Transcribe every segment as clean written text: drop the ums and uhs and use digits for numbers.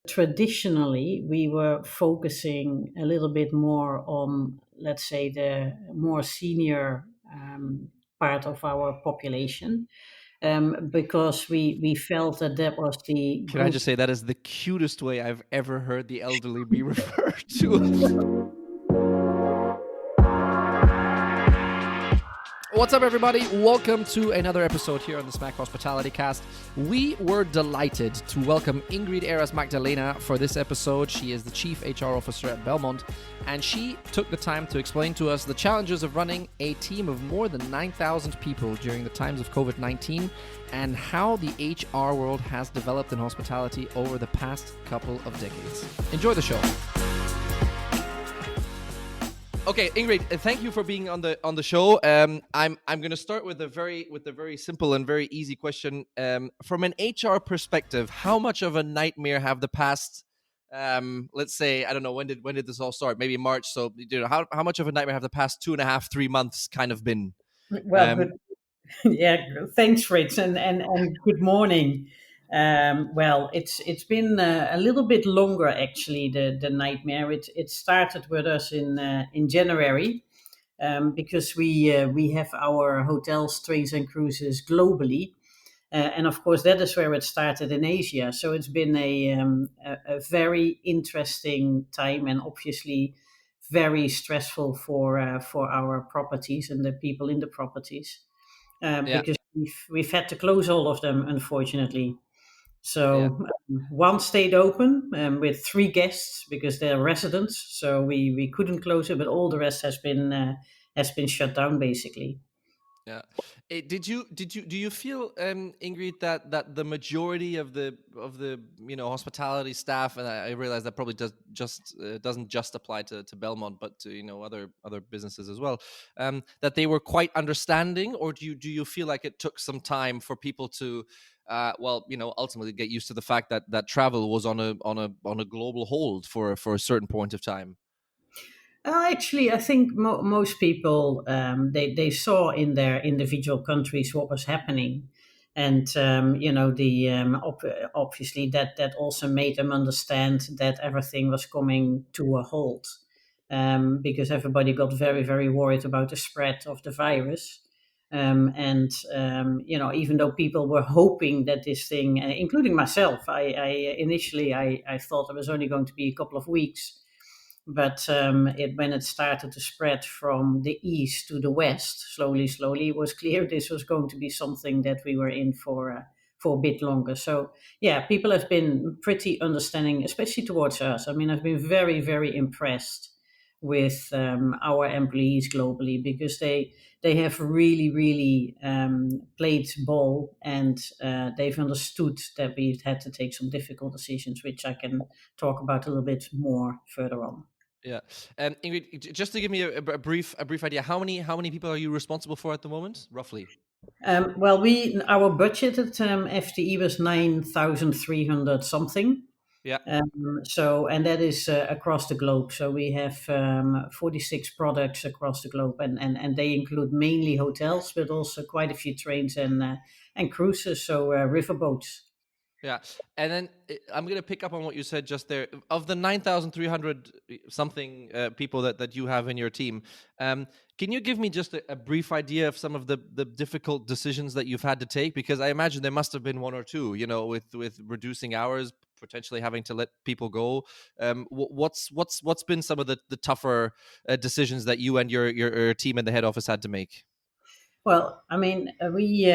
traditionally we were focusing a little bit more on, let's say, the more senior part of our population, because we felt that that was the Can I group. just say that is the cutest way I've ever heard the elderly be referred to? What's up, everybody? Welcome to another episode here on the Smack Hospitality Cast. We were delighted to welcome Ingrid Eras-Magdalena for this episode. She is the Chief HR Officer at Belmond, and she took the time to explain to us the challenges of running a team of more than 9,000 people during the times of COVID-19 and how the HR world has developed in hospitality over the past couple of decades. Enjoy the show. Okay, Ingrid, thank you for being on the show. I'm going to start with a very simple and very easy question. From an HR perspective, how much of a nightmare have the past, let's say, I don't know, when did this all start? Maybe March. So, how much of a nightmare have the past 2.5, 3 months kind of been? Well, good. Yeah, thanks, Fritz, and good morning. Well, it's been a little bit longer actually. The nightmare. It started with us in January, because we have our hotels, trains, and cruises globally. And of course, that is where it started in Asia. So it's been a very interesting time, and obviously very stressful for our properties and the people in the properties, Yeah, because we've had to close all of them, unfortunately. yeah. So one stayed open, with three guests because they're residents. So we couldn't close it, but all the rest has been shut down basically. Yeah. Do you feel, Ingrid, that the majority of the hospitality staff, and I realize that probably doesn't just apply to Belmont, but to other businesses as well, that they were quite understanding, or do you feel like it took some time for people to ultimately get used to the fact that travel was on a global hold for a certain point of time? Actually, I think most people, they saw in their individual countries what was happening, and obviously that also made them understand that everything was coming to a halt, because everybody got very very worried about the spread of the virus. And even though people were hoping that this thing, including myself, I initially I thought it was only going to be a couple of weeks, but when it started to spread from the east to the west, slowly, it was clear this was going to be something that we were in for a bit longer. So, yeah, people have been pretty understanding, especially towards us. I mean, I've been very, very impressed with our employees globally, because they have really, really played ball, and they've understood that we've had to take some difficult decisions, which I can talk about a little bit more further on. Yeah. Ingrid, just to give me a brief idea, how many people are you responsible for at the moment, roughly? Well, we our budgeted FTE was 9,300 something. Yeah. And that is across the globe. So we have 46 products across the globe, and they include mainly hotels, but also quite a few trains and cruises, so riverboats. Yeah, and then I'm going to pick up on what you said just there. Of the 9,300 something people that you have in your team, can you give me just a brief idea of some of the difficult decisions that you've had to take? Because I imagine there must have been one or two, with reducing hours, potentially having to let people go. What's been some of the tougher decisions that you and your team in the head office had to make? Well, I mean, we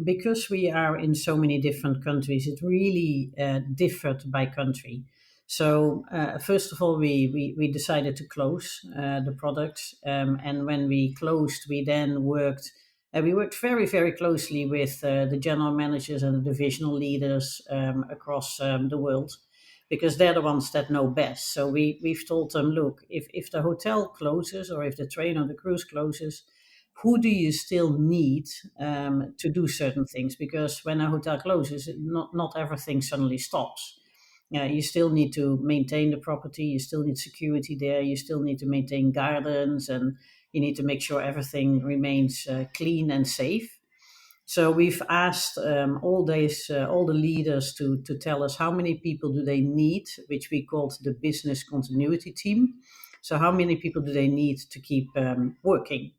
because we are in so many different countries, it really differed by country. So first of all, we decided to close the products, and when we closed, we then worked. We worked very, very closely with the general managers and the divisional leaders across the world, because they're the ones that know best. So we've told them, look, if the hotel closes or if the train or the cruise closes, who do you still need to do certain things? Because when a hotel closes, not everything suddenly stops. You still need to maintain the property. You still need security there. You still need to maintain gardens, and you need to make sure everything remains clean and safe. So we've asked all the leaders to tell us how many people do they need, which we called the business continuity team. So how many people do they need to keep working?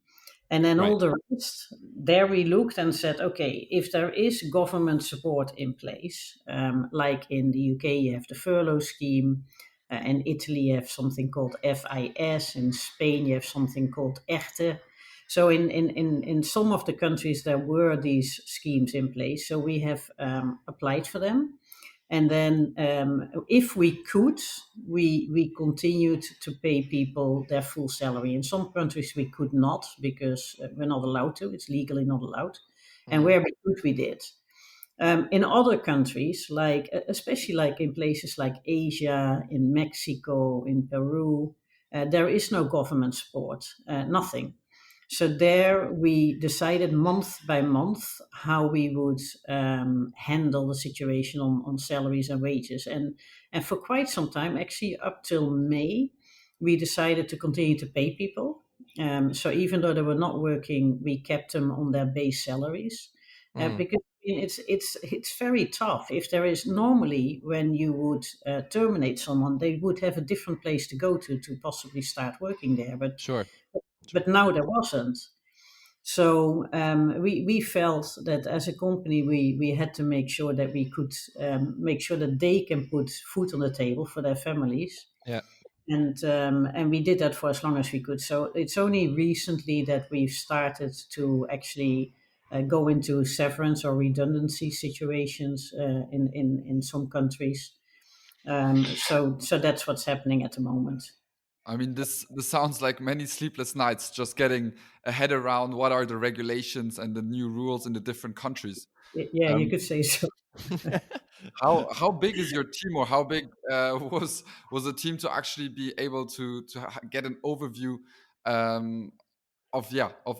And then all Right. the rest, there we looked and said, okay, if there is government support in place, like in the UK, you have the furlough scheme. In Italy, you have something called FIS. In Spain, you have something called ERTE. So in some of the countries, there were these schemes in place. So we have applied for them. And then, if we could, we continued to pay people their full salary. In some countries, we could not because we're not allowed to. It's legally not allowed. And Hmm. where we could, we did. In other countries, like especially like in places like Asia, in Mexico, in Peru, there is no government support, nothing. So there we decided month by month how we would handle the situation on salaries and wages. And for quite some time, actually up till May, we decided to continue to pay people. So even though they were not working, we kept them on their base salaries Mm. because it's very tough. If there is normally when you would terminate someone, they would have a different place to go to possibly start working there. But Sure. but Sure. now there wasn't. So we felt that as a company, we had to make sure that we could make sure that they can put food on the table for their families. Yeah. And we did that for as long as we could. So it's only recently that we've started to actually go into severance or redundancy situations in some countries. So that's what's happening at the moment. I mean, this sounds like many sleepless nights just getting a head around what are the regulations and the new rules in the different countries. Yeah, you Um, could say so. how big is your team, or how big was the team to actually be able to get an overview um, of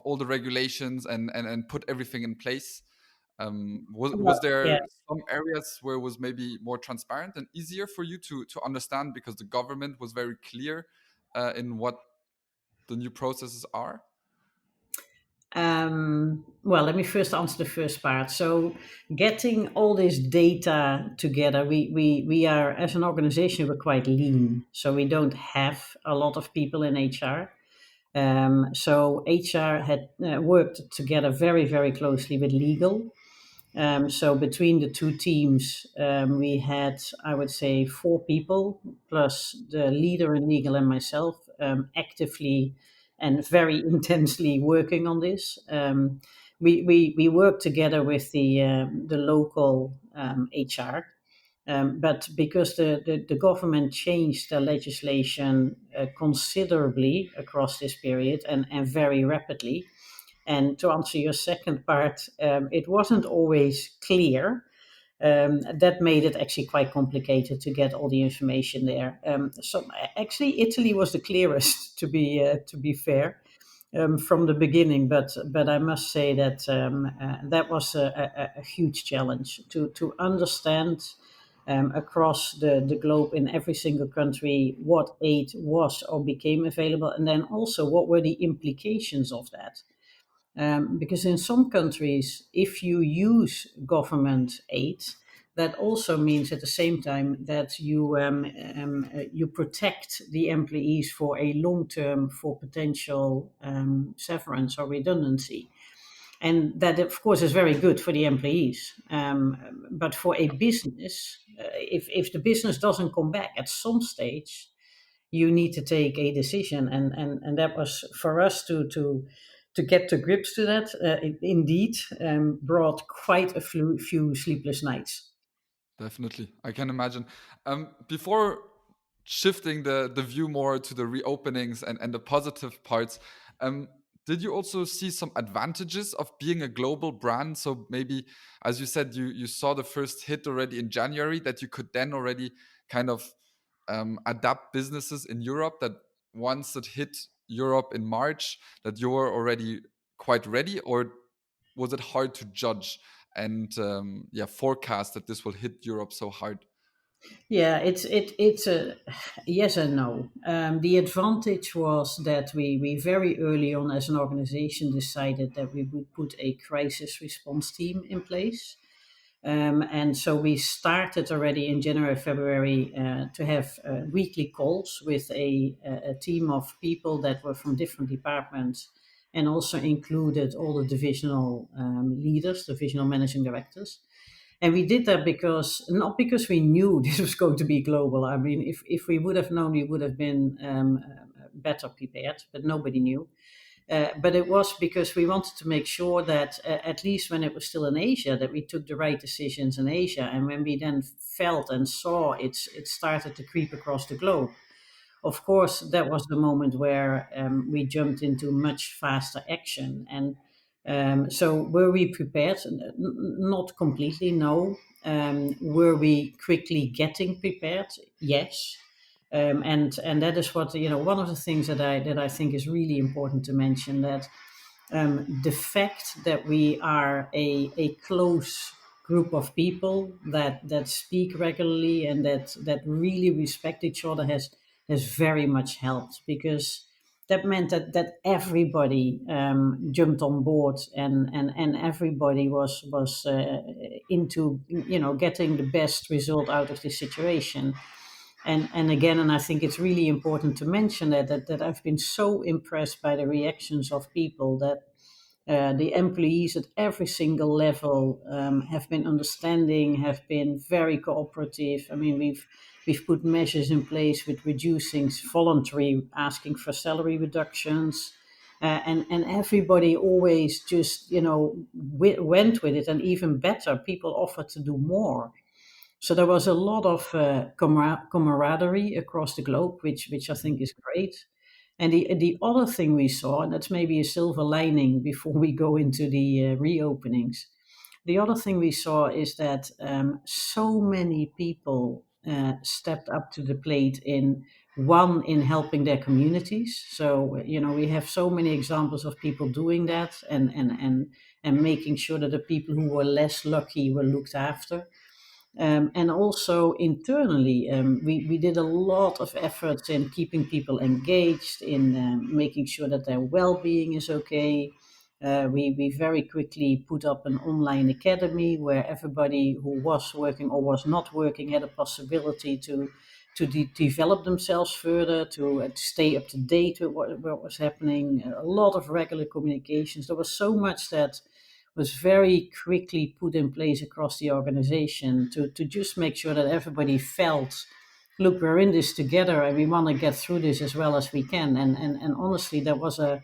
all the regulations and put everything in place? Was Well, yeah. there some areas where it was maybe more transparent and easier for you to understand because the government was very clear in what the new processes are? Well, let me first answer the first part. So, getting all this data together, we are, as an organization, we're quite lean. So, we don't have a lot of people in HR. So, HR had worked together very, very closely with legal. So between the two teams, we had, I would say, four people plus the leader in legal and myself actively and very intensely working on this. We worked together with the local HR. But because the government changed the legislation considerably across this period and very rapidly, and to answer your second part, it wasn't always clear. That made it actually quite complicated to get all the information there. So actually, Italy was the clearest, to be fair, from the beginning. But I must say that that was a huge challenge to understand. Across the globe in every single country, what aid was or became available, and then also what were the implications of that. Because in some countries, if you use government aid, that also means at the same time that you protect the employees for a long term for potential severance or redundancy, and that of course is very good for the employees. But for a business, if the business doesn't come back at some stage, you need to take a decision, and that was for us to get to grips to that. It indeed brought quite a few sleepless nights. Definitely, I can imagine. Before shifting the view more to the reopenings and the positive parts, um, did you also see some advantages of being a global brand? So maybe, as you said, you saw the first hit already in January, that you could then already kind of adapt businesses in Europe. That once it hit Europe in March, that you were already quite ready, or was it hard to judge and forecast that this will hit Europe so hard? Yeah, it's a yes and no. The advantage was that we very early on as an organization decided that we would put a crisis response team in place. And so we started already in January, February to have weekly calls with a team of people that were from different departments and also included all the divisional leaders, divisional managing directors. And we did that because, not because we knew this was going to be global. I mean, if we would have known, we would have been better prepared, but nobody knew. But it was because we wanted to make sure that at least when it was still in Asia, that we took the right decisions in Asia. And when we then felt and saw it started to creep across the globe, of course, that was the moment where we jumped into much faster action. And so, were we prepared? Not completely, no. Were we quickly getting prepared? Yes. And that is what, one of the things that I think is really important to mention, that the fact that we are a close group of people that speak regularly and that really respect each other has very much helped, because that meant that everybody jumped on board, and everybody was into getting the best result out of this situation. And again, and I think it's really important to mention that I've been so impressed by the reactions of people, that the employees at every single level have been understanding, have been very cooperative. I mean, we've put measures in place with reducing voluntary asking for salary reductions. And everybody always just went with it, and even better, people offered to do more. So there was a lot of camaraderie across the globe, which I think is great. And the other thing we saw, and that's maybe a silver lining before we go into the reopenings, the other thing we saw is that so many people stepped up to the plate in helping their communities. So we have so many examples of people doing that, and making sure that the people who were less lucky were looked after. And also internally, we did a lot of efforts in keeping people engaged, in making sure that their well-being is okay. We very quickly put up an online academy where everybody who was working or was not working had a possibility to develop themselves further, to stay up to date with what was happening. A lot of regular communications. There was so much that was very quickly put in place across the organization to just make sure that everybody felt, look, we're in this together and we want to get through this as well as we can. And honestly, that was a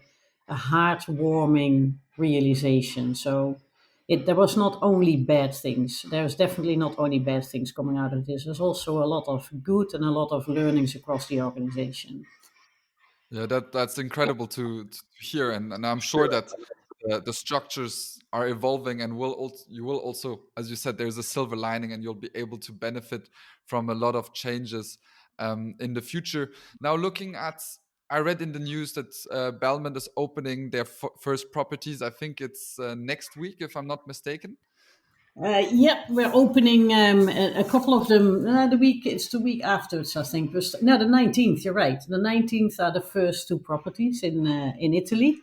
heartwarming realization. So there was not only bad things. There's definitely not only bad things coming out of this. There's also a lot of good and a lot of learnings across the organization. Yeah, that's incredible to hear, and I'm sure that the structures are evolving, and you will also, as you said, there's a silver lining, and you'll be able to benefit from a lot of changes in the future. Now, looking at, I read in the news that Belmond is opening their first properties. I think it's next week, if I'm not mistaken. Yeah, we're opening a couple of them. It's the week afterwards, I think. No, the 19th. You're right. The 19th are the first two properties in Italy.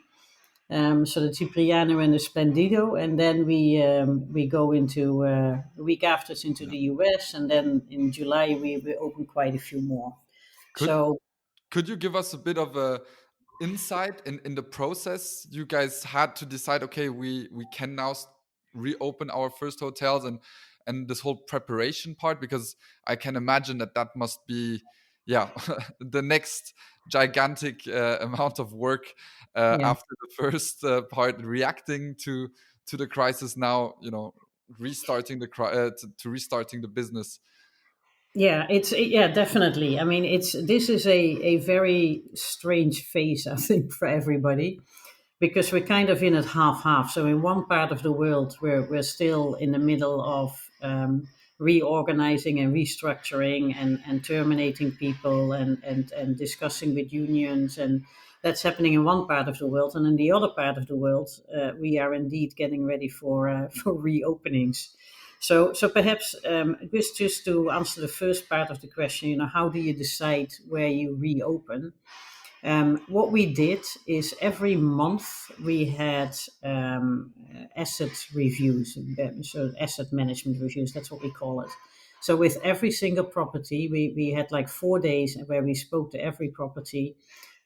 So the Cipriano and the Splendido, and then we go into a week afterwards into the US, and then in July we open quite a few more. Could So could you give us a bit of a insight in the process you guys had to decide, okay, we can now reopen our first hotels, and this whole preparation part, because I can imagine that must be, yeah, the next gigantic amount of work yeah. after the first part, reacting to the crisis, now restarting to restarting the business. Yeah, definitely. I mean, this is a very strange phase, I think, for everybody, because we're kind of in it half half. So in one part of the world, we're still in the middle of reorganizing and restructuring and terminating people and discussing with unions, and that's happening in one part of the world. And in the other part of the world, we are indeed getting ready for for reopenings. So perhaps just to answer the first part of the question, how do you decide where you reopen? What we did is every month we had asset reviews, so asset management reviews, that's what we call it. So with every single property, we had like 4 days where we spoke to every property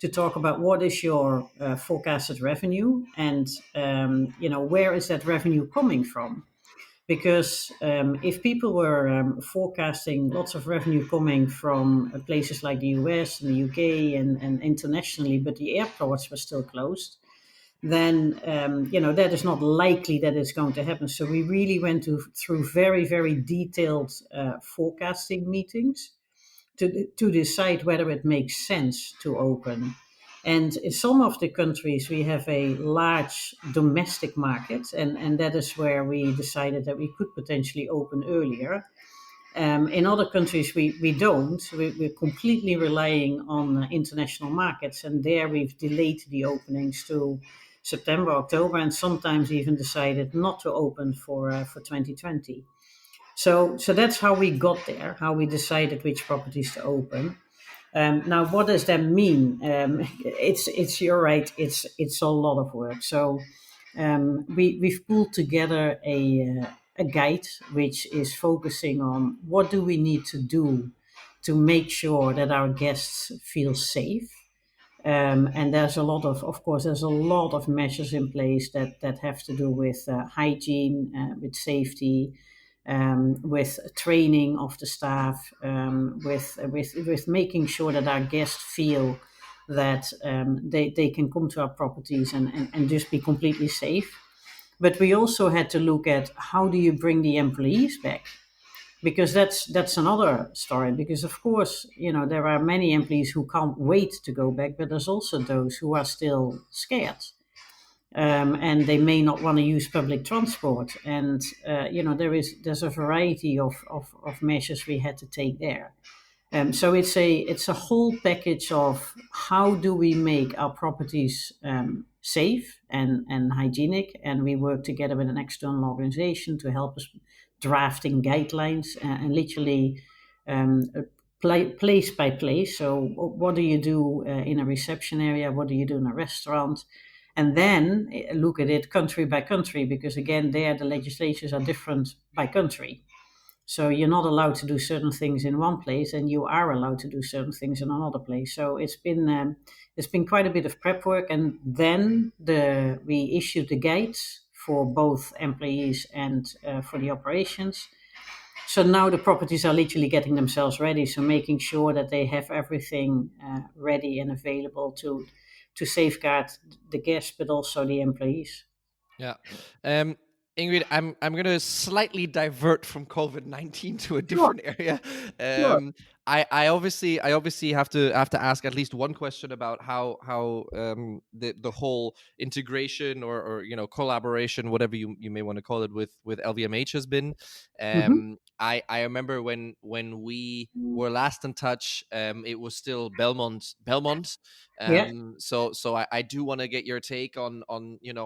to talk about what is your forecasted revenue and, where is that revenue coming from? Because if people were forecasting lots of revenue coming from places like the US and the UK and internationally, but the airports were still closed, then that is not likely that it's going to happen. So we really went through very, very detailed forecasting meetings to decide whether it makes sense to open. And in some of the countries, we have a large domestic market, and that is where we decided that we could potentially open earlier. In other countries, we don't. We're completely relying on international markets, and there we've delayed the openings to September, October, and sometimes even decided not to open for 2020. So that's how we got there, how we decided which properties to open. Now, what does that mean? It's you're right. It's a lot of work. So we've pulled together a guide which is focusing on what do we need to do to make sure that our guests feel safe. And there's of course, there's a lot of measures in place that have to do with hygiene, with safety, with training of the staff, with making sure that our guests feel that they can come to our properties and just be completely safe. But we also had to look at how do you bring the employees back, because that's another story. Because of course, there are many employees who can't wait to go back, but there's also those who are still scared, and they may not want to use public transport. And there's a variety of measures we had to take there. So it's a whole package of how do we make our properties safe and hygienic, and we work together with an external organization to help us drafting guidelines and literally place by place. So what do you do in a reception area? What do you do in a restaurant? And then look at it country by country, because again, there the legislations are different by country. So you're not allowed to do certain things in one place, and you are allowed to do certain things in another place. So it's been quite a bit of prep work, and then we issued the guides for both employees and for the operations. So now the properties are literally getting themselves ready. So making sure that they have everything ready and available to safeguard the guests, but also the employees. Yeah. Ingrid, I'm going to slightly divert from COVID-19 to a Sure, different area. sure. I obviously have to ask at least one question about how the whole integration or collaboration, whatever you may want to call it, with LVMH has been. Hmm. I remember when we were last in touch, it was still Belmond. Yeah. So I do want to get your take on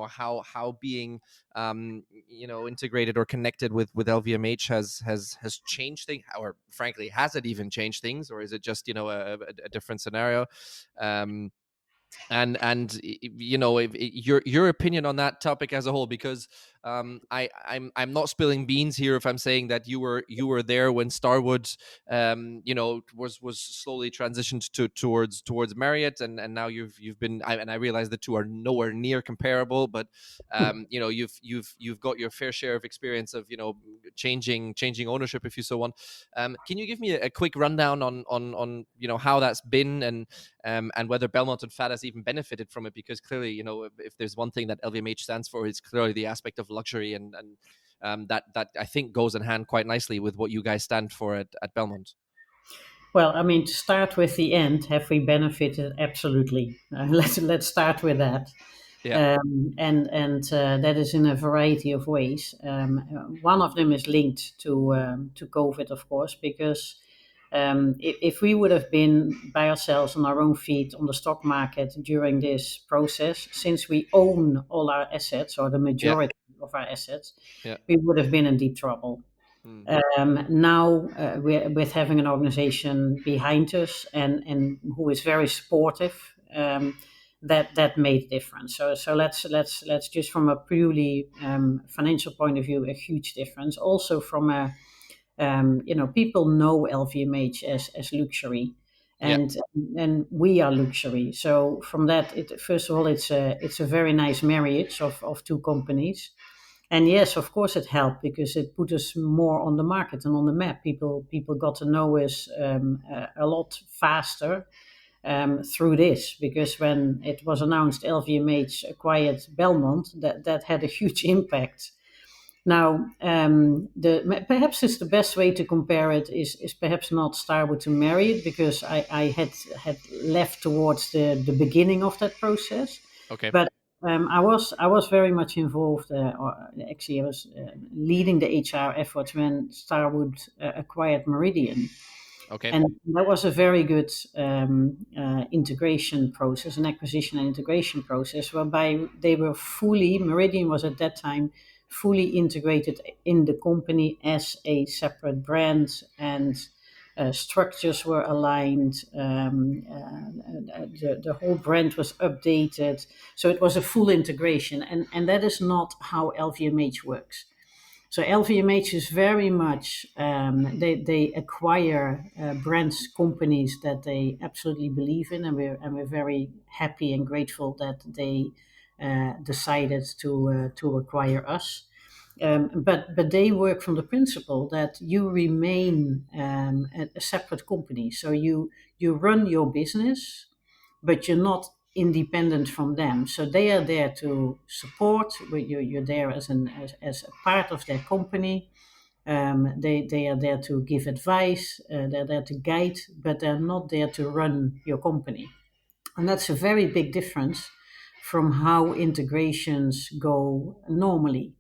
how being integrated or connected with LVMH has changed things, or frankly, has it even changed things, or is it just a different scenario? Um, and your opinion on that topic as a whole, because I'm not spilling beans here if I'm saying that you were there when Starwood was slowly transitioned towards Marriott, and now you've been, and I realize the two are nowhere near comparable, but you've got your fair share of experience of changing ownership, if you so want. Can you give me a quick rundown on how that's been, and whether Belmont and Fat has even benefited from it? Because clearly, if there's one thing that LVMH stands for, it's clearly the aspect of luxury, and that I think goes in hand quite nicely with what you guys stand for at Belmont. Well, I mean, to start with the end, have we benefited? Absolutely. Let's start with that. Yeah. And that is in a variety of ways. One of them is linked to COVID, of course, because if we would have been by ourselves on our own feet on the stock market during this process, since we own all our assets, or the Yeah. majority of our assets, Yeah. we would have been in deep trouble. Mm. Now, with having an organization behind us and who is very supportive, that made a difference. So let's just from a purely financial point of view, a huge difference. Also from a people know LVMH as luxury, Yeah. and we are luxury. So from that, first of all, it's a very nice marriage of two companies. And yes, of course, it helped because it put us more on the market and on the map. People got to know us a lot faster through this, because when it was announced LVMH acquired Belmond, that had a huge impact. Now, perhaps it's the best way to compare it is perhaps not Starwood to Marriott, because I had left towards the beginning of that process, Okay. but I was very much involved, or actually I was leading the HR efforts when Starwood acquired Meridian. Okay. And that was a very good integration process, an acquisition and integration process, whereby Meridian was at that time fully integrated in the company as a separate brand, and structures were aligned. The whole brand was updated. So it was a full integration. And that is not how LVMH works. So LVMH is very much they acquire brands, companies that they absolutely believe in, and we're very happy and grateful that they decided to acquire us. But they work from the principle that you remain a separate company, so you run your business, but you're not independent from them. So they are there to support. You're there as a part of their company. They are there to give advice. They're there to guide, but they're not there to run your company. And that's a very big difference from how integrations go normally.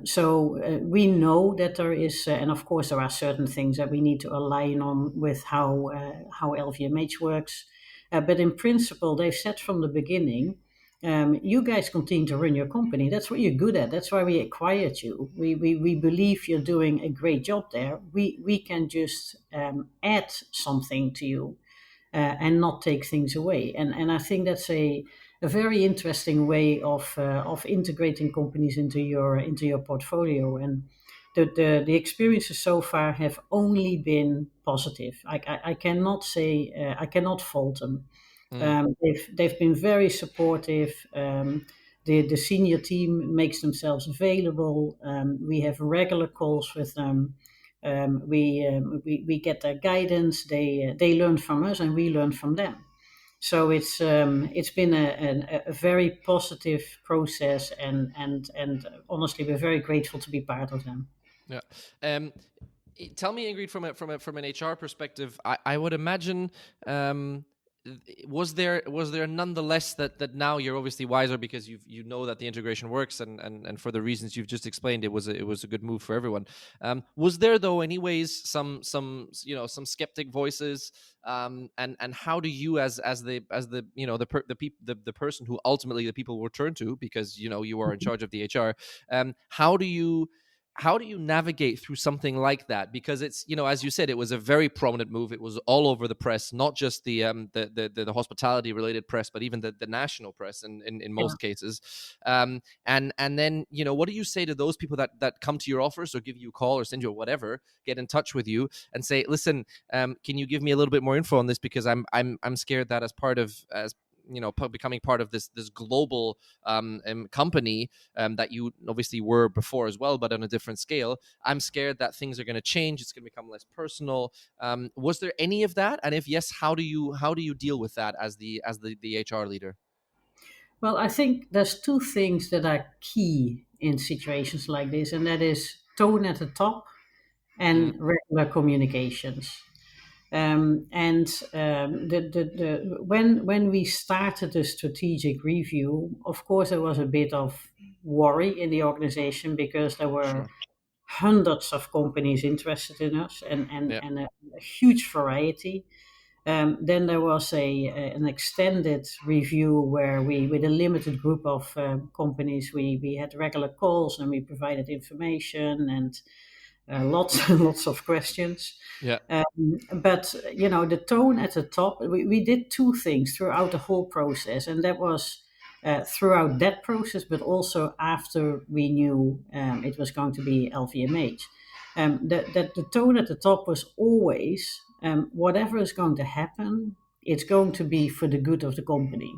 So we know that there is, and of course there are certain things that we need to align on with how LVMH works. But in principle, they've said from the beginning, you guys continue to run your company. That's what you're good at. That's why we acquired you. We believe you're doing a great job there. We can just add something to you and not take things away. And I think that's a very interesting way of integrating companies into your portfolio. And the experiences so far have only been positive. I cannot say I cannot fault them. Mm. They've been very supportive. The senior team makes themselves available. We have regular calls with them. We get their guidance. They learn from us, and we learn from them. So it's been a very positive process, and honestly, we're very grateful to be part of them. Yeah. Tell me, Ingrid, from an HR perspective, I would imagine, was there nonetheless that now you're obviously wiser because you know that the integration works, and for the reasons you've just explained, it was a good move for everyone. Was there, though, anyways some skeptic voices, and how do you, as the the person who ultimately the people will turn to, because you are in charge of the HR, how do you navigate through something like that? Because it's, as you said, it was a very prominent move. It was all over the press, not just the hospitality related press, but even the national press in Yeah. most cases. And then, what do you say to those people that come to your office or give you a call or send you whatever, get in touch with you and say, listen, can you give me a little bit more info on this? Because I'm scared that as becoming part of this global company, that you obviously were before as well, but on a different scale. I'm scared that things are going to change. It's going to become less personal. Was there any of that? And if yes, how do you deal with that as the HR leader? Well, I think there's two things that are key in situations like this, and that is tone at the top Mm, and regular communications. And when we started the strategic review, of course, there was a bit of worry in the organization because there were sure. hundreds of companies interested in us, Yeah. and a huge variety. Then there was an extended review where with a limited group of companies, we had regular calls and we provided information, lots and lots of questions. Yeah. But the tone at the top, we did two things throughout the whole process, and that was throughout that process, but also after we knew it was going to be LVMH. That the tone at the top was always, whatever is going to happen, it's going to be for the good of the company.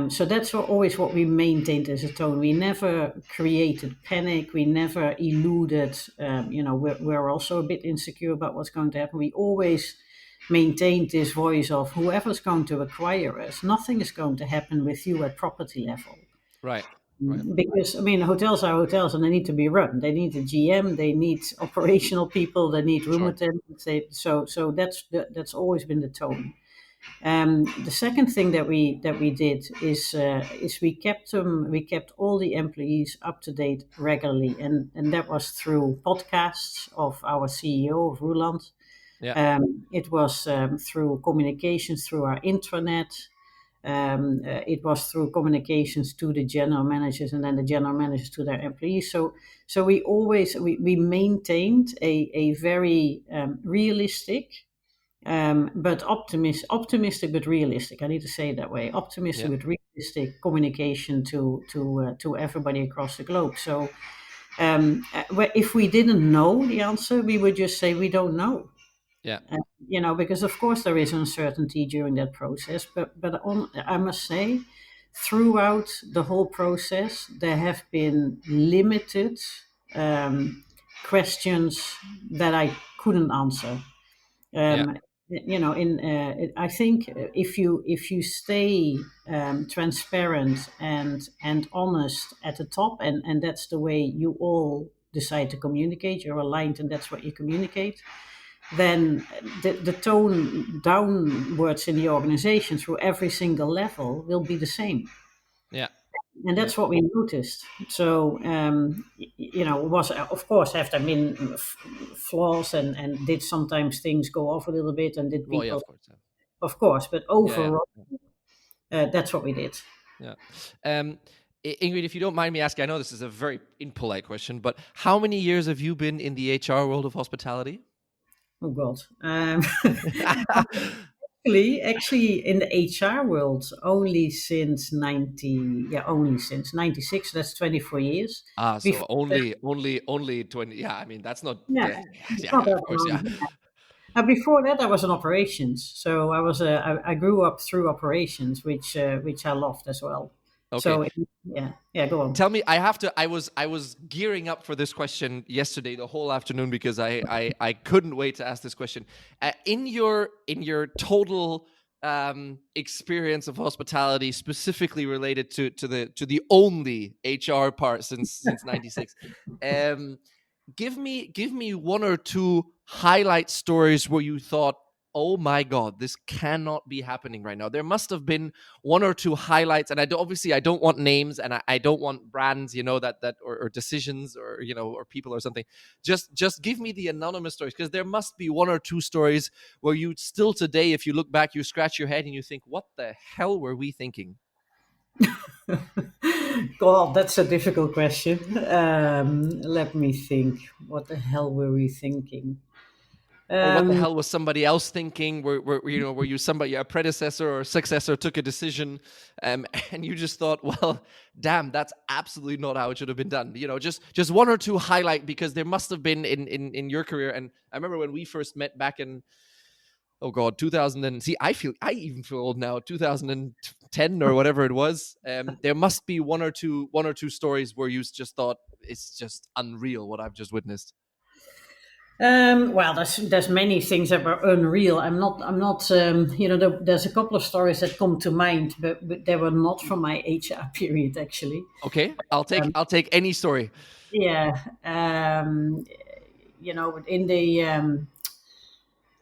So that's always what we maintained as a tone. We never created panic. We never eluded. We're also a bit insecure about what's going to happen. We always maintained this voice of whoever's going to acquire us, nothing is going to happen with you at property level. Right. Right. Because hotels are hotels, and they need to be run. They need a GM, they need operational people, they need room Sure. attendants. So that's always been the tone. The second thing that we did is we kept all the employees up to date regularly, and that was through podcasts of our CEO of Roeland. Yeah. It was through communications through our intranet. It was through communications to the general managers, and then the general managers to their employees. So we always we maintained a very realistic, but optimistic but realistic. I need to say it that way: optimistic Yeah. but realistic communication to everybody across the globe. So if we didn't know the answer, we would just say we don't know. Yeah. Because of course there is uncertainty during that process. But I must say, throughout the whole process, there have been limited questions that I couldn't answer. Yeah. I think if you stay transparent and honest at the top, and that's the way you all decide to communicate, you're aligned and that's what you communicate, then the tone downwards in the organization through every single level will be the same. Yeah. And that's what we noticed. So, was of course have there been flaws, and did sometimes things go off a little bit, and did Well, yeah, people, of course. of course, but Yeah. overall, that's what we did. Yeah. Ingrid, if you don't mind me asking, I know this is a very impolite question, but how many years have you been in the HR world of hospitality? Oh God. Actually, in the HR world, only since 96. That's 24 years. So Before only 20. Yeah, I mean that's not. Yeah, Yeah, it's yeah, not of that course, yeah. long. Before that, I was in operations. So I grew up through operations, which I loved as well. Okay. So yeah, go on. Tell me, I was gearing up for this question yesterday the whole afternoon because I couldn't wait to ask this question. In your total experience of hospitality, specifically related to the only HR part since 96, give me one or two highlight stories where you thought, oh my God, this cannot be happening right now. There must have been one or two highlights, and I don't want names, and I don't want brands, that or decisions, or or people or something. Just give me the anonymous stories, because there must be one or two stories where you still today, if you look back, you scratch your head and you think, what the hell were we thinking? God, that's a difficult question. Let me think. What the hell were we thinking? Or what the hell was somebody else thinking? Were you somebody, a predecessor or a successor, took a decision, and you just thought, well, damn, that's absolutely not how it should have been done. Just one or two highlight, because there must have been in your career. And I remember when we first met back in, oh God, 2000 and see, I even feel old now, 2010 or whatever it was. There must be one or two stories where you just thought, it's just unreal what I've just witnessed. Well, there's many things that were unreal. I'm not. There's a couple of stories that come to mind, but they were not from my HR period, actually. Okay, I'll take any story. Yeah. In the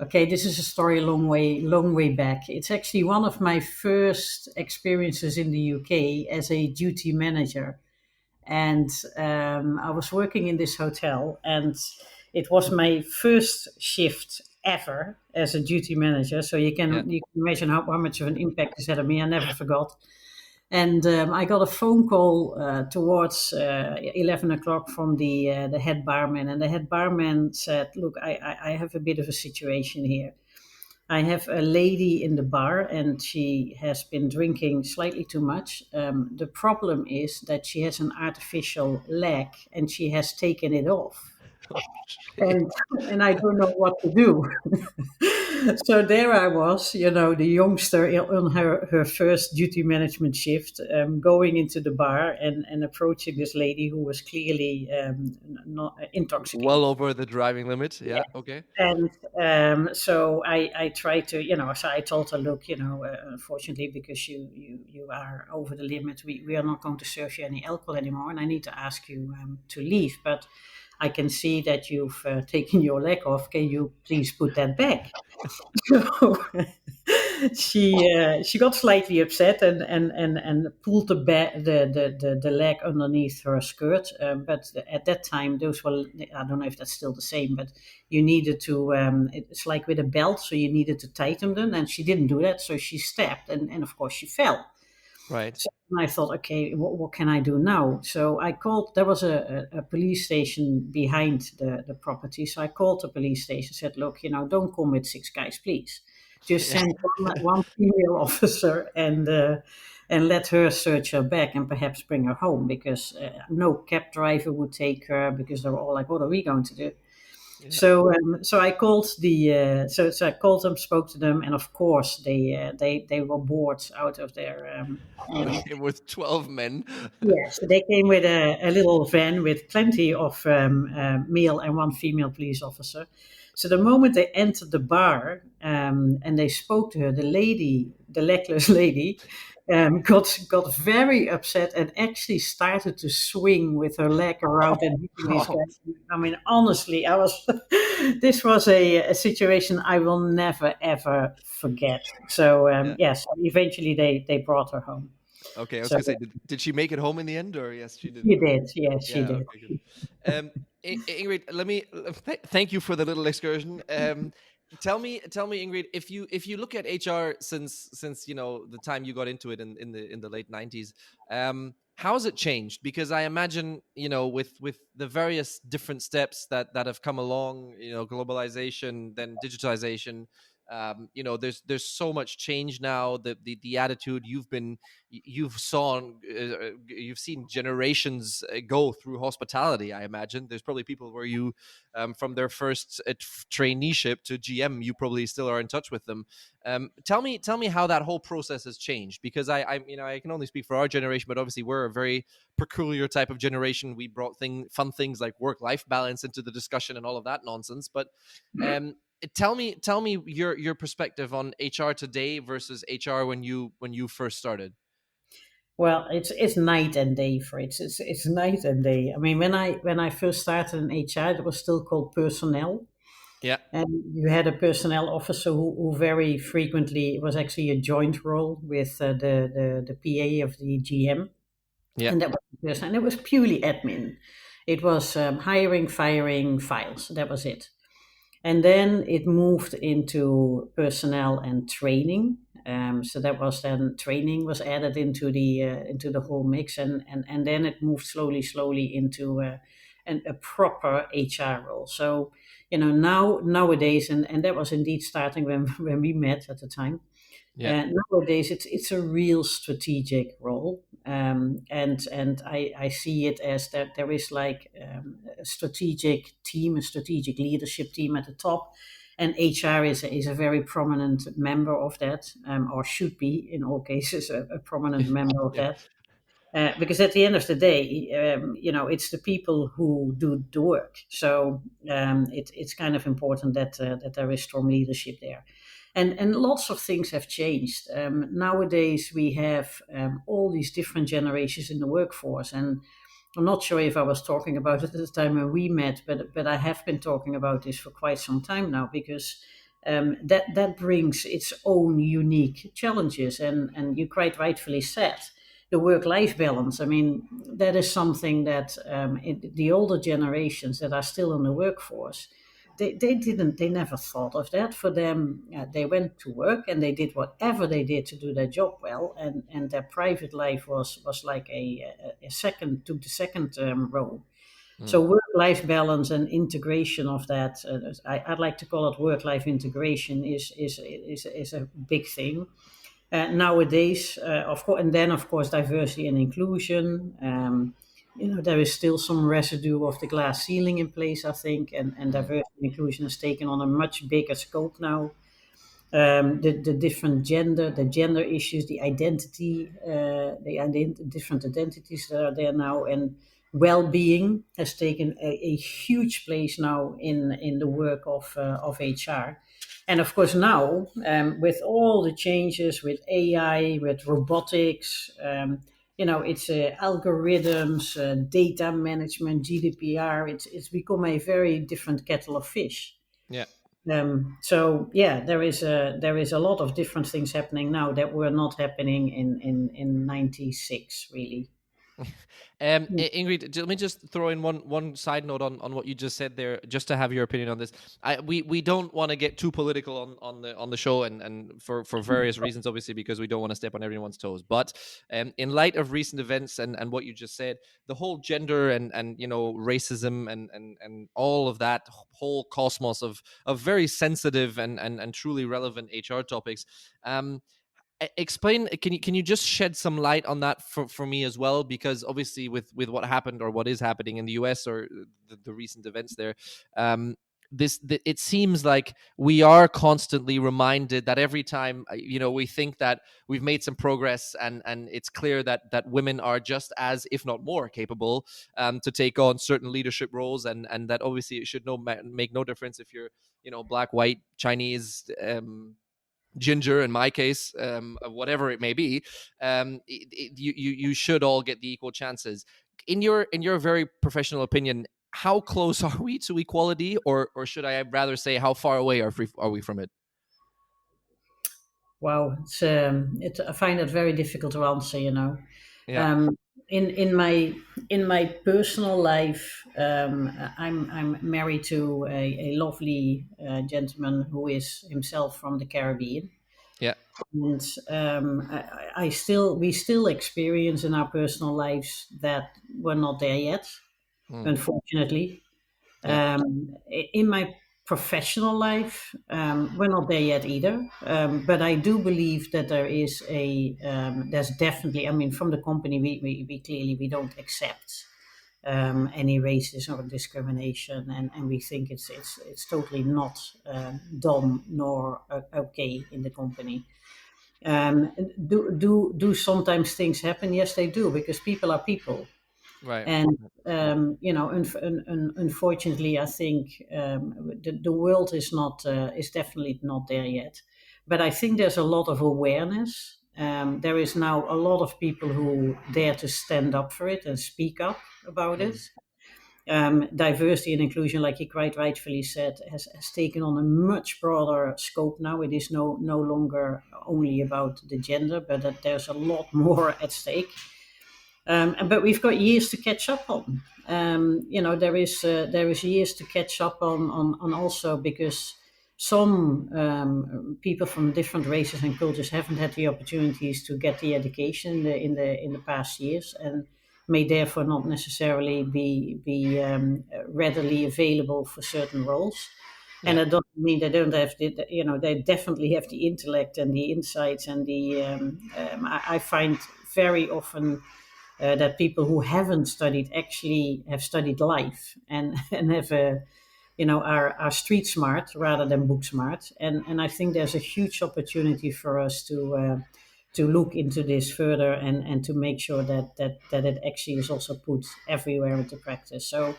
okay, this is a story a long way back. It's actually one of my first experiences in the UK as a duty manager, and I was working in this hotel, and it was my first shift ever as a duty manager. So you can imagine how much of an impact this had on me. I never forgot. And I got a phone call towards 11 o'clock from the head barman. And the head barman said, look, I have a bit of a situation here. I have a lady in the bar and she has been drinking slightly too much. The problem is that she has an artificial leg and she has taken it off. Oh, shit. And, and I don't know what to do. So there I was, the youngster on her first duty management shift, going into the bar and approaching this lady who was clearly not Well intoxicated. over the driving limit. Yeah. Okay. And so I tried to, so I told her, look, unfortunately, because you are over the limit, we are not going to serve you any alcohol anymore, and I need to ask you to leave. But I can see that you've taken your leg off. Can you please put that back? So she got slightly upset and pulled the leg underneath her skirt. But at that time, those were, I don't know if that's still the same, but you needed to, it's like with a belt, so you needed to tighten them. And she didn't do that, so she stepped and of course she fell. Right. So I thought, okay, what can I do now? So I called, there was a police station behind the property. So I called the police station, said, look, don't come with six guys, please. Just Yeah. send one female officer and let her search her bag and perhaps bring her home, because no cab driver would take her, because they were all like, what are we going to do? Yeah. So I called so I called them, spoke to them, and of course they were bored out of their They came with 12 men. yes, they came with a little van with plenty of male and one female police officer. So the moment they entered the bar and they spoke to her, the lady, the legless lady, got very upset and actually started to swing with her leg around and hitting these Oh, guys. I mean, honestly, I was. This was a situation I will never ever forget. So yeah. yes, eventually they brought her home. Okay. I was So gonna say, did she make it home in the end, or yes, she did. she did, yes, she Yeah. did. Okay. Good. Ingrid, let me thank you for the little excursion. Tell me, Ingrid, if you look at HR since the time you got into it in the late 90s, how has it changed? Because I imagine with the various different steps that have come along, globalization, then digitalization. There's so much change now. The attitude you've seen generations go through hospitality. I imagine there's probably people where you from their first traineeship to GM, you probably still are in touch with them. Tell me how that whole process has changed, because I can only speak for our generation, but obviously we're a very peculiar type of generation. We brought fun things like work-life balance into the discussion and all of that nonsense. But tell me your perspective on HR today versus HR when you first started. Well, it's night and day for it. It's night and day. I mean, when I first started in HR, it was still called personnel, Yeah. and you had a personnel officer who very frequently, it was actually a joint role with the PA of the GM, Yeah. and that was the person, and it was purely admin. It was hiring, firing, files. That was it. And then it moved into personnel and training. So that was then training was added into the whole mix, and then it moved slowly into a proper HR role. So nowadays, and that was indeed starting when when we met at the time. Yeah. Nowadays, it's a real strategic role, and I see it as that there is like a strategic team, a strategic leadership team at the top, and HR is a very prominent member of that, or should be in all cases a prominent member of Yeah. that. Because at the end of the day, it's the people who do the work. So it's kind of important that there is strong leadership there. And lots of things have changed. Nowadays, we have all these different generations in the workforce. And I'm not sure if I was talking about it at the time when we met, but I have been talking about this for quite some time now, because that brings its own unique challenges. And you quite rightfully said, the work-life balance. I mean, that is something that the older generations that are still in the workforce, they never thought of that. For them, they went to work and they did whatever they did to do their job well, and their private life was like a second, took the second role. So Mm. work-life balance and integration of that, I'd like to call it work-life integration, is a big thing nowadays. Of course, and then of course diversity and inclusion. There is still some residue of the glass ceiling in place, I think, and Mm. diversity and inclusion has taken on a much bigger scope now. The different the gender issues, the identity, different identities that are there now, and well-being has taken a huge place now in the work of HR. And of course now, with all the changes with AI, with robotics, it's algorithms, data management, GDPR. It's become a very different kettle of fish. Yeah. So yeah, there is a lot of different things happening now that were not happening in '96 really. Ingrid, let me just throw in one side note on what you just said there, just to have your opinion on this. We don't want to get too political on the show, and for various reasons, obviously, because we don't want to step on everyone's toes. But in light of recent events and what you just said, the whole gender and racism and all of that whole cosmos of very sensitive and truly relevant HR topics. Explain, can you just shed some light on that for me as well, because obviously with what happened or what is happening in the US, or the recent events there, it seems like we are constantly reminded that every time we think that we've made some progress, and it's clear that women are just as, if not more, capable to take on certain leadership roles, and that obviously it should make no difference if you're black, white, Chinese, ginger in my case, whatever it may be. You should all get the equal chances. In your very professional opinion, how close are we to equality, or should I rather say, how far away are we from it? Wow, I find it very difficult to answer. Yeah. Um, in my personal life, I'm married to a lovely gentleman who is himself from the Caribbean. Yeah. And we still experience in our personal lives that we're not there yet, Mm. unfortunately. Yeah. In my professional life, we're not there yet either. But I do believe that there's definitely, I mean, from the company, we clearly we don't accept any racism or discrimination, and we think it's totally not done nor okay in the company. Do sometimes things happen? Yes, they do, because people are people. Right. And unfortunately, I think the world is definitely not there yet. But I think there's a lot of awareness. There is now a lot of people who dare to stand up for it and speak up about it. Mm. Diversity and inclusion, like you quite rightfully said, has taken on a much broader scope now. It is no longer only about the gender, but that there's a lot more at stake. But we've got years to catch up on. There is years to catch up on also, because some people from different races and cultures haven't had the opportunities to get the education in the past years, and may therefore not necessarily be readily available for certain roles. And Yeah. it doesn't mean they don't have they definitely have the intellect and the insights and I find very often that people who haven't studied actually have studied life and and have are street smart rather than book smart, and I think there's a huge opportunity for us to look into this further and to make sure that it actually is also put everywhere into practice. So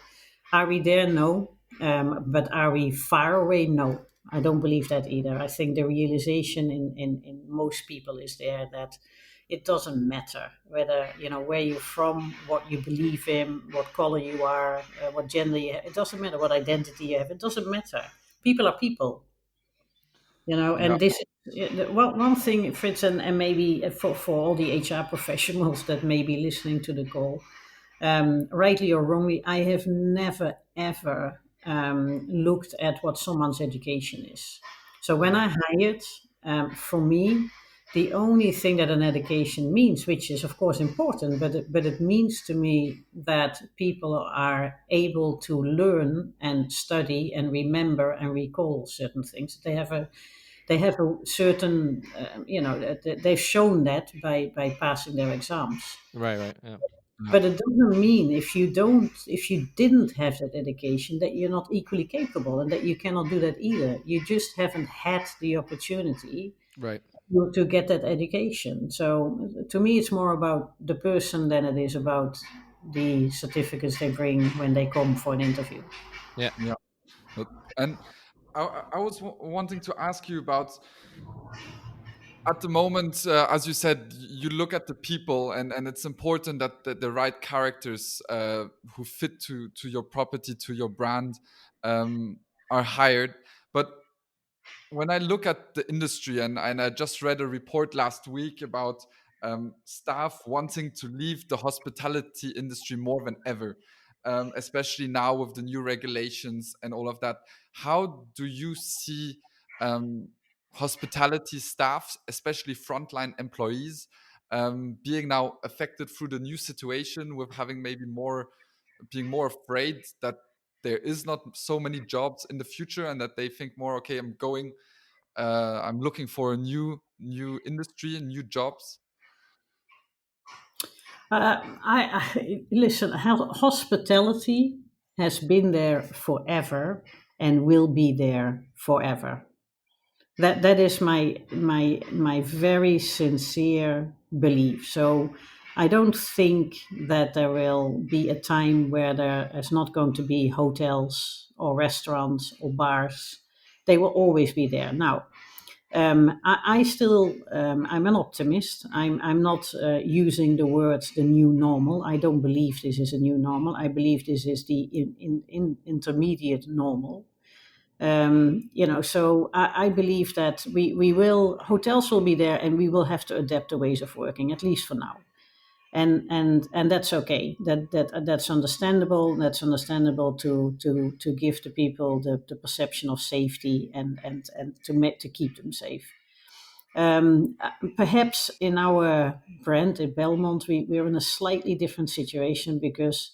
are we there? No. But are we far away? No. I don't believe that either. I think the realization in most people is there that it doesn't matter whether, where you're from, what you believe in, what color you are, what gender you have. It doesn't matter what identity you have. It doesn't matter. People are people, Yeah. and this one thing, Fritz, and maybe for all the HR professionals that may be listening to the call, rightly or wrongly, I have never, ever looked at what someone's education is. So when I hired, for me, the only thing that an education means, which is of course important, but it means to me that people are able to learn and study and remember and recall certain things. They have a certain, they've shown that by passing their exams. Right, right. Yeah. Yeah. But it doesn't mean if you didn't have that education, that you're not equally capable and that you cannot do that either. You just haven't had the opportunity Right. to get that education. So to me, it's more about the person than it is about the certificates they bring when they come for an interview. Yeah. Yeah. And I was wanting to ask you about, at the moment, as you said, you look at the people, and it's important that the right characters who fit to your property, to your brand, are hired. But when I look at the industry, and I just read a report last week about staff wanting to leave the hospitality industry more than ever, especially now with the new regulations and all of that. How do you see um, hospitality staff, especially frontline employees, being now affected through the new situation, with having maybe more, being more afraid that there is not so many jobs in the future, and that they think more, okay, I'm looking for a new industry and new jobs. I listen. Hospitality has been there forever and will be there forever. That is my very sincere belief. So I don't think that there will be a time where there is not going to be hotels or restaurants or bars. They will always be there. Now, I still, I'm an optimist. I'm not using the words the new normal. I don't believe this is a new normal. I believe this is the intermediate normal. So I believe that hotels will be there, and we will have to adapt the ways of working, at least for now. And that's okay. That's understandable. That's understandable to give the people the perception of safety, and to keep them safe. Perhaps in our brand at Belmond, we're in a slightly different situation, because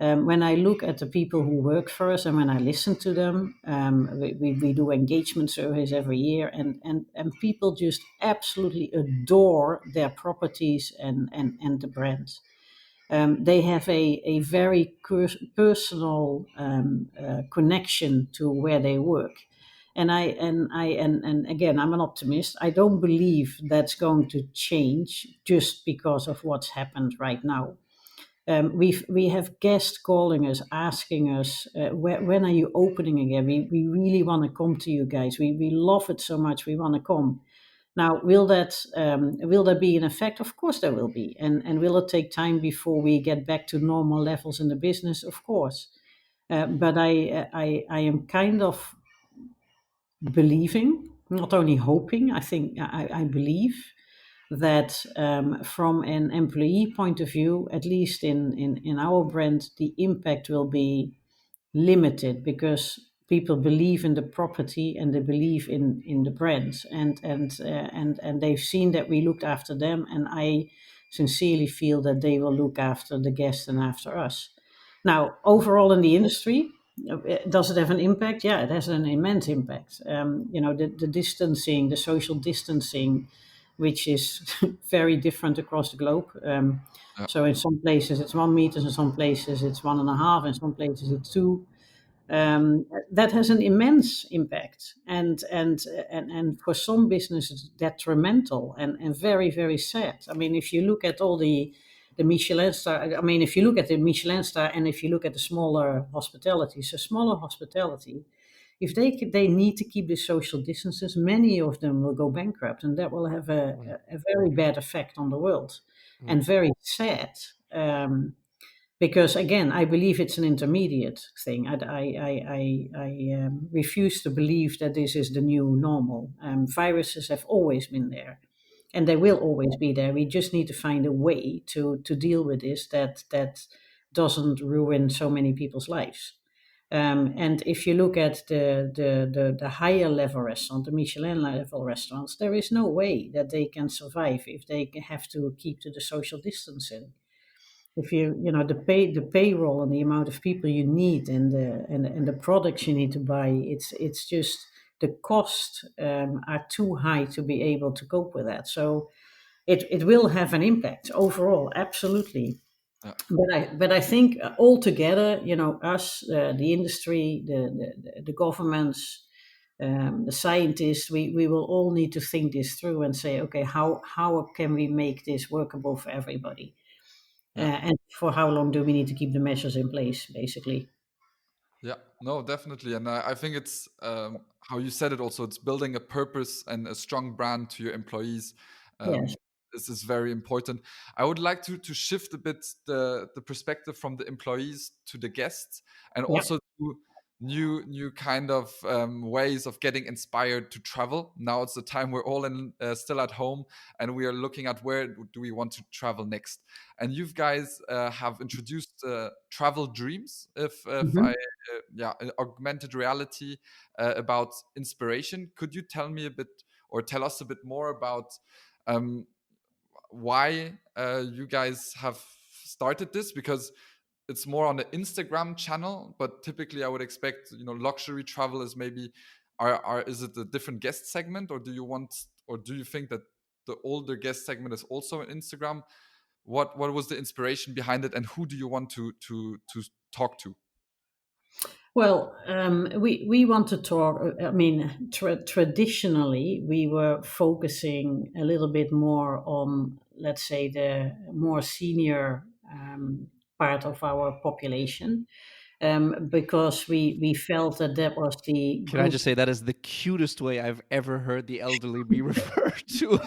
when I look at the people who work for us and when I listen to them, we do engagement surveys every year, and people just absolutely adore their properties and the brands. They have a very personal connection to where they work. And again, I'm an optimist. I don't believe that's going to change just because of what's happened right now. We have guests calling us, asking us, when are you opening again? We really want to come to you guys. We love it so much. We want to come. Now, will there be an effect? Of course, there will be. And will it take time before we get back to normal levels in the business? Of course. But I am kind of believing, not only hoping. I believe that, from an employee point of view, at least in our brand, the impact will be limited, because people believe in the property and they believe in the brand, and they've seen that we looked after them, and I sincerely feel that they will look after the guests and after us. Now, overall in the industry, does it have an impact? Yeah, it has an immense impact. The distancing, the social distancing, which is very different across the globe. Yeah. So in some places it's 1 meter, in some places it's 1.5, in some places it's 2. That has an immense impact, and for some businesses detrimental, and very, very sad. I mean, if you look at all the Michelin star, I mean, if you look at the Michelin star, and if you look at the smaller hospitality, if they need to keep the social distances, many of them will go bankrupt, and that will have Mm, a very bad effect on the world, mm, and very sad. Because again, I believe it's an intermediate thing. I refuse to believe that this is the new normal. Viruses have always been there, and they will always be there. We just need to find a way to deal with this that doesn't ruin so many people's lives. And if you look at the higher level restaurant, the Michelin level restaurants, there is no way that they can survive if they have to keep to the social distancing. If the payroll and the amount of people you need and the products you need to buy, it's just the cost are too high to be able to cope with that. So it will have an impact overall, absolutely. Yeah. But I think altogether, us, the industry, the governments, the scientists, we will all need to think this through and say, okay, how can we make this workable for everybody? Yeah. And for how long do we need to keep the measures in place, basically? Yeah, no, definitely. And I think it's how you said it also, it's building a purpose and a strong brand to your employees. Yes. This is very important. I would like to shift a bit the perspective from the employees to the guests, and Yeah. also to new kind of ways of getting inspired to travel. Now it's the time we're all still at home, and we are looking at where do we want to travel next. And you guys have introduced travel dreams, if I Mhm. augmented reality about inspiration. Could you tell me a bit, or tell us a bit more about um, why you guys have started this? Because it's more on the Instagram channel, but typically I would expect, luxury travel is maybe is it a different guest segment, or do you think that the older guest segment is also an Instagram? What was the inspiration behind it, and who do you want to talk to? Well, we want to talk. I mean, traditionally, we were focusing a little bit more on, let's say, the more senior part of our population, because we felt that was the Can I group. just say that is the cutest way I've ever heard the elderly be referred to,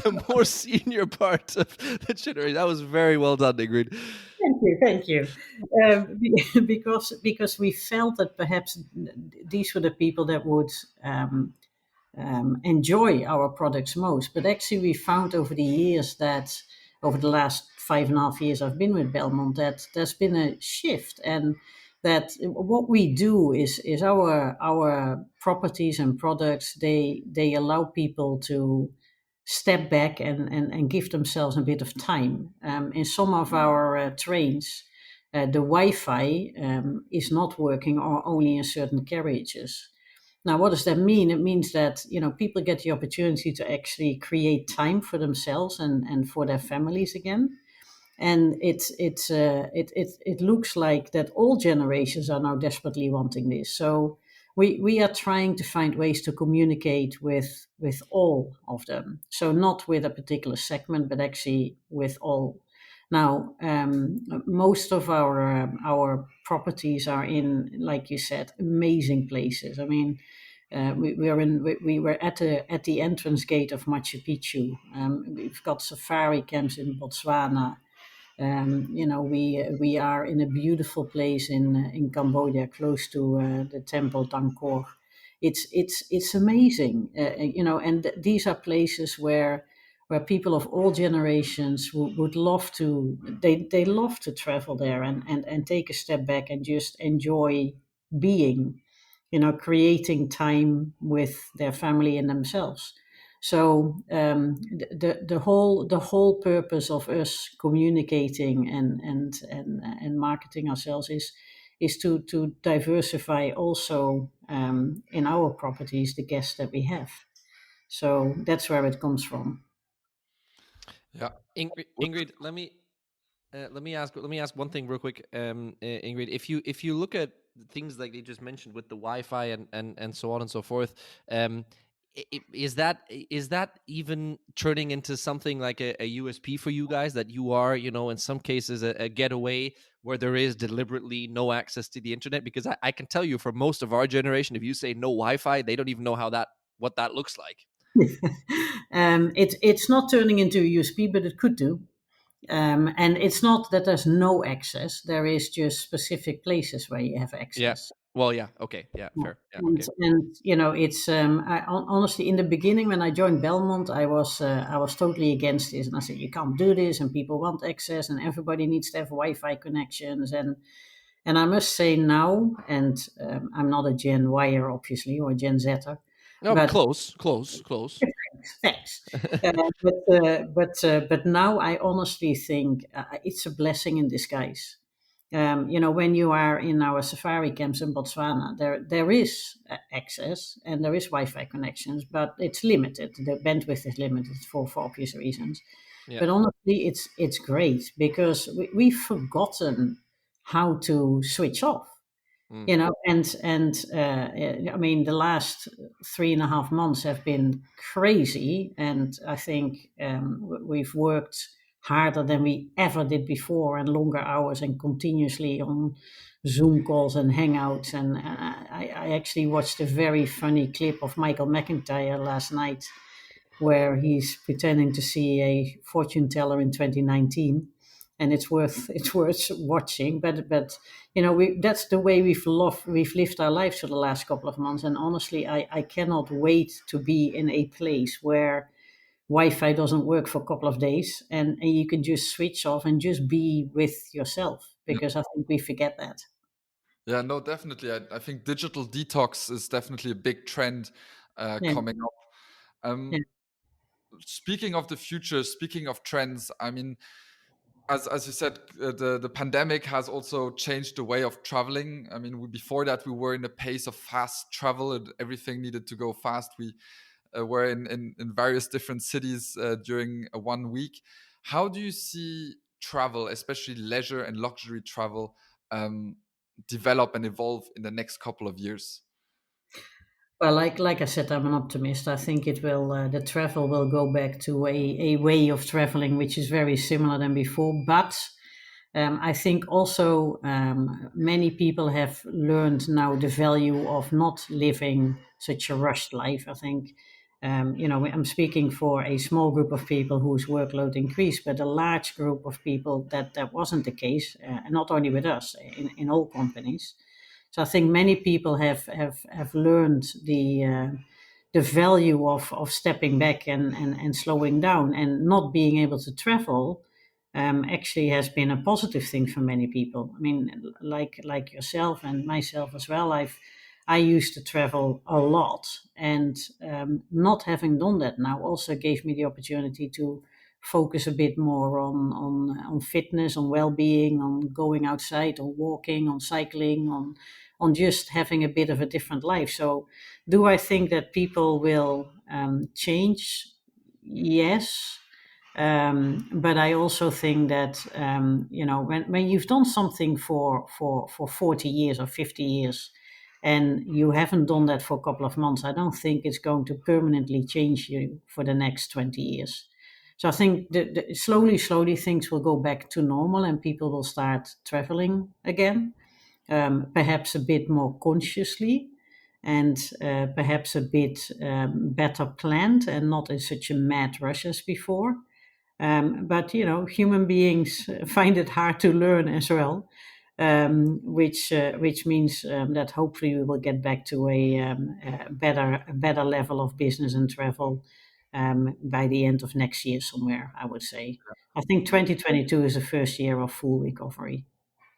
the more senior part of the generation. That was very well done, Ingrid. Thank you. Because we felt that perhaps these were the people that would enjoy our products most. But actually, we found over the years that over the last 5.5 years I've been with Belmond, that there's been a shift, and that what we do is our properties and products, they allow people to step back and give themselves a bit of time. In some of our trains, the Wi-Fi is not working, or only in certain carriages. Now, what does that mean? It means that people get the opportunity to actually create time for themselves and for their families again. And it looks like that all generations are now desperately wanting this. So we are trying to find ways to communicate with all of them. So not with a particular segment, but actually with all. Now, most of our properties are in, like you said, amazing places. I mean, we were at the entrance gate of Machu Picchu. We've got safari camps in Botswana. We are in a beautiful place in Cambodia, close to the temple Angkor. It's amazing, and these are places where people of all generations would love to. They love to travel there and take a step back and just enjoy being, creating time with their family and themselves. So the whole purpose of us communicating and marketing ourselves is to diversify also in our properties the guests that we have. So that's where it comes from. Yeah. Ingrid, let me ask one thing real quick, Ingrid. If you look at things like you just mentioned with the Wi-Fi and so on and so forth, is that even turning into something like a USP for you guys, that you are, in some cases a getaway where there is deliberately no access to the internet? Because I can tell you, for most of our generation, if you say no Wi-Fi, they don't even know what that looks like. It's not turning into a USP, but it could do. And it's not that there's no access. There is just specific places where you have Yeah. access. Well, yeah. Okay. Yeah. Yeah. Fair. Yeah. And Okay. it's honestly, in the beginning when I joined Belmont, I was totally against this, and I said you can't do this, and people want access, and everybody needs to have Wi-Fi connections, And I must say now, and I'm not a Gen Yer, obviously, or Gen Zer, No, but but close, close, close. thanks. But now I honestly think it's a blessing in disguise. When you are in our safari camps in Botswana, there is access and there is Wi-Fi connections, but it's limited. The bandwidth is limited for obvious reasons. Yeah. But honestly, it's great because we've forgotten how to switch off. Mm. And I mean, the last 3.5 months have been crazy, and I think we've worked harder than we ever did before, and longer hours, and continuously on Zoom calls and Hangouts. And I actually watched a very funny clip of Michael McIntyre last night, where he's pretending to see a fortune teller in 2019, and it's worth watching. But that's the way we've lived our lives for the last couple of months. And honestly, I cannot wait to be in a place where Wi-Fi doesn't work for a couple of days, and you can just switch off and just be with yourself, Yeah. because I think we forget that. Yeah, no, definitely. I think digital detox is definitely a big trend Yeah, coming up. yeah. Um, Speaking of the future, speaking of trends, I mean, as you said, the pandemic has also changed the way of traveling. I mean, before that, we were in a pace of fast travel, and everything needed to go fast. We were in various different cities during one week. How do you see travel, especially leisure and luxury travel, um, develop and evolve in the next couple of years? Well, like I said, I'm an optimist. I think it will. The travel will go back to a way of traveling which is very similar than before. But I think also many people have learned now the value of not living such a rushed life. I think. I'm speaking for a small group of people whose workload increased, but a large group of people that wasn't the case, and not only with us, in all companies. So I think many people have learned the value of stepping back and slowing down, and not being able to travel. Actually has been a positive thing for many people. I mean, like yourself and myself as well. I used to travel a lot, and not having done that now also gave me the opportunity to focus a bit more on fitness, on well-being, on going outside, on walking, on cycling, on just having a bit of a different life. So, do I think that people will change? Yes. But I also think that when you've done something for 40 years or 50 years, and you haven't done that for a couple of months, I don't think it's going to permanently change you for the next 20 years. So I think slowly things will go back to normal, and people will start traveling again, perhaps a bit more consciously, and perhaps a bit better planned, and not in such a mad rush as before. But human beings find it hard to learn as well, which means that hopefully we will get back to a better level of business and travel by the end of next year somewhere. I would say. I think 2022 is the first year of full recovery.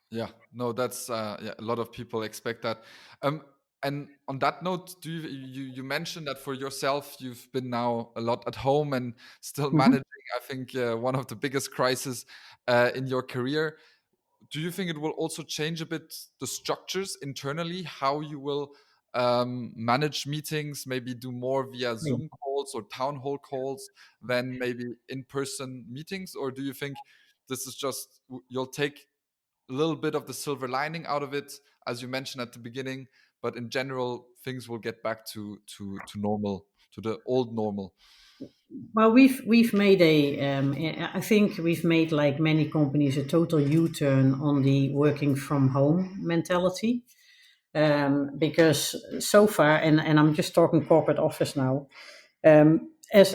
Yeah, no, that's yeah, a lot of people expect that. Um, and on that note, you mentioned that for yourself, you've been now a lot at home and still Mhm. managing. I think one of the biggest crises in your career. Do you think it will also change a bit the structures internally, how you will manage meetings, maybe do more via Yeah. Zoom calls or town hall calls than maybe in-person meetings? Or do you think this is just you'll take a little bit of the silver lining out of it, as you mentioned at the beginning, but in general, things will get back to normal, to the old normal? Well, we've made I think we've made, like many companies, a total U-turn on the working from home mentality. Because so far, and I'm just talking corporate office now, as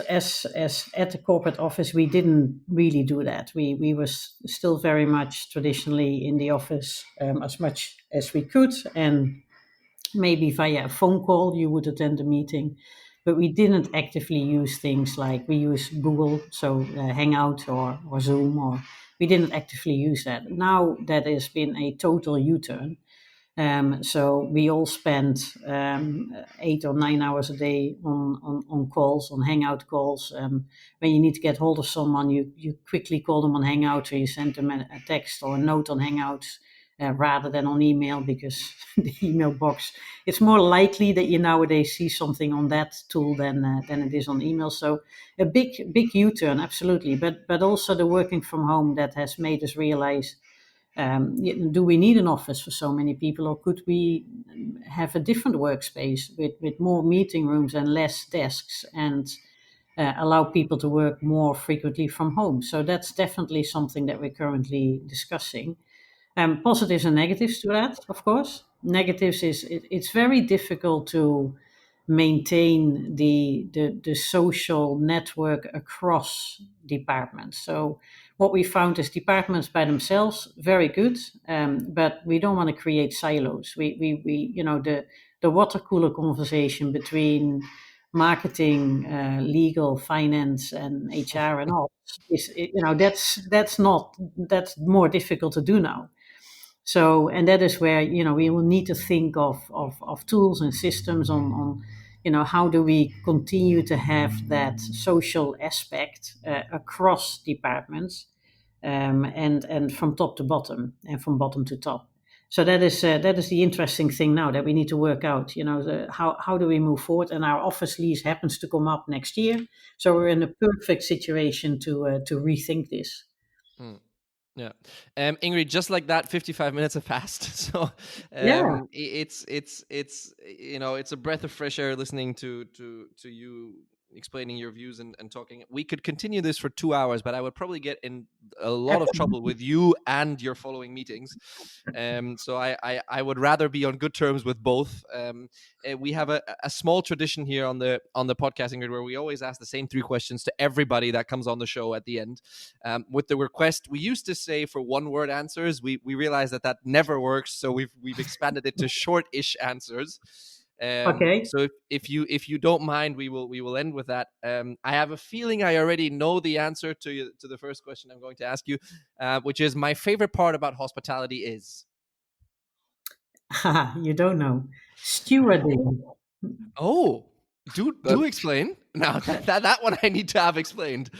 at the corporate office, we didn't really do that. We were still very much traditionally in the office, as much as we could, and maybe via a phone call you would attend a meeting, but we didn't actively use things like we use Google, so Hangout or Zoom, or we didn't actively use that. Now that has been a total U-turn. So we all spend 8 or 9 hours a day on calls, on Hangout calls. When you need to get hold of someone, you quickly call them on Hangout, or you send them a text or a note on Hangouts rather than on email, because the email box, it's more likely that you nowadays see something on that tool than it is on email. So a big U-turn, absolutely. But also the working from home that has made us realize, do we need an office for so many people, or could we have a different workspace with more meeting rooms and less desks, and allow people to work more frequently from home? So that's definitely something that we're currently discussing. Positives and negatives to that, of course. Negatives is it's very difficult to maintain the social network across departments. So what we found is departments by themselves very good, but we don't want to create silos. We the water cooler conversation between marketing, legal, finance, and HR and all is, that's more difficult to do now. So, and that is where, we will need to think of tools and systems on how do we continue to have that social aspect across departments, and from top to bottom and from bottom to top. So that is the interesting thing now that we need to work out. How do we move forward? And our office lease happens to come up next year, so we're in a perfect situation to rethink this. Mm. Yeah, Ingrid, just like that, 55 minutes have passed. So Yeah. it's it's a breath of fresh air listening to you explaining your views and talking. We could continue this for 2 hours, but I would probably get in a lot of trouble with you and your following meetings. So I would rather be on good terms with both. We have a small tradition here on the podcast, Ingrid, where we always ask the same 3 questions to everybody that comes on the show at the end. With the request, we used to say for 1-word answers. We realized that never works, so we've expanded it to short-ish answers. Okay. So if you don't mind, we will end with that. I have a feeling I already know the answer to the first question I'm going to ask you, which is, my favorite part about hospitality is. You don't know. Stewarding. Oh, do That explain. Now that one I need to have explained.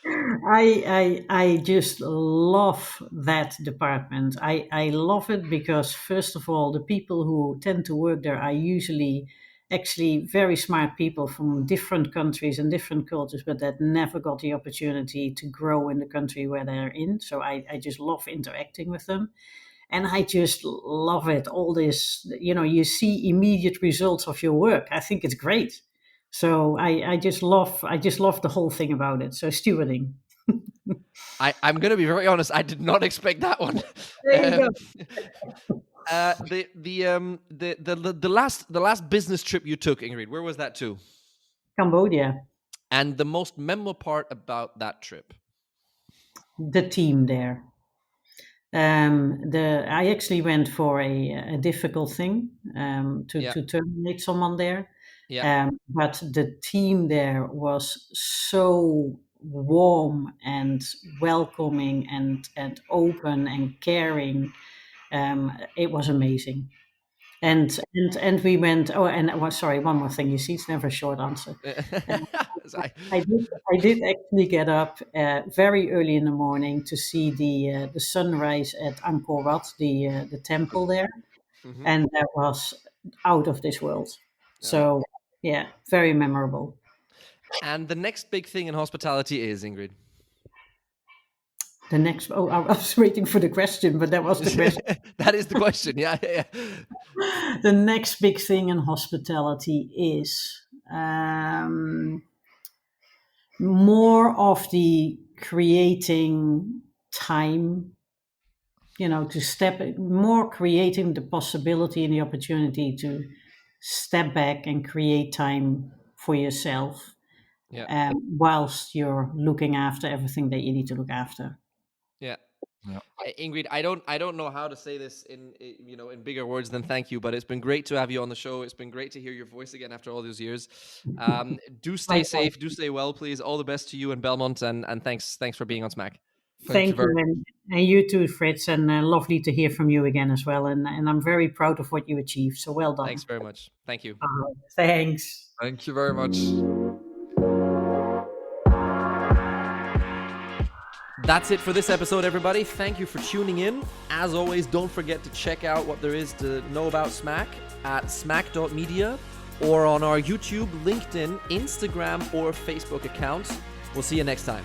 I just love that department. I love it because, first of all, the people who tend to work there are usually actually very smart people from different countries and different cultures, but that never got the opportunity to grow in the country where they're in. So I just love interacting with them. And I just love it. All this, you see immediate results of your work. I think it's great. So I just love the whole thing about it. So stewarding. I'm going to be very honest. I did not expect that one. There you go. The last business trip you took, Ingrid, where was that to? Cambodia. And the most memorable part about that trip? The team there. I actually went for a difficult thing, to terminate someone there. Yeah. But the team there was so warm and welcoming and open and caring. It was amazing. And we went. Oh, and sorry, one more thing. You see, it's never a short answer. Um, I did actually get up very early in the morning to see the sunrise at Angkor Wat, the temple there, Mhm. and that was out of this world. Yeah. So yeah, very memorable. And the next big thing in hospitality is, Ingrid. The next, I was waiting for the question, but that was the question. That is the question. Yeah. The next big thing in hospitality is more of the creating time, to step more, creating the possibility and the opportunity to step back and create time for yourself, Yeah. whilst you're looking after everything that you need to look after. Yeah. yeah. Ingrid, I don't know how to say this in bigger words than thank you, but it's been great to have you on the show. It's been great to hear your voice again after all these years. Do stay Likewise. safe, do stay well, please. All the best to you and Belmont, and thanks for being on Smack. Thank you Thank very you, and you too, Fritz, and lovely to hear from you again as well. And I'm very proud of what you achieved. So well done. Thanks very much. Thank you. Thanks. Thank you very much. That's it for this episode, everybody. Thank you for tuning in. As always, don't forget to check out what there is to know about Smack at smack.media or on our YouTube, LinkedIn, Instagram, or Facebook accounts. We'll see you next time.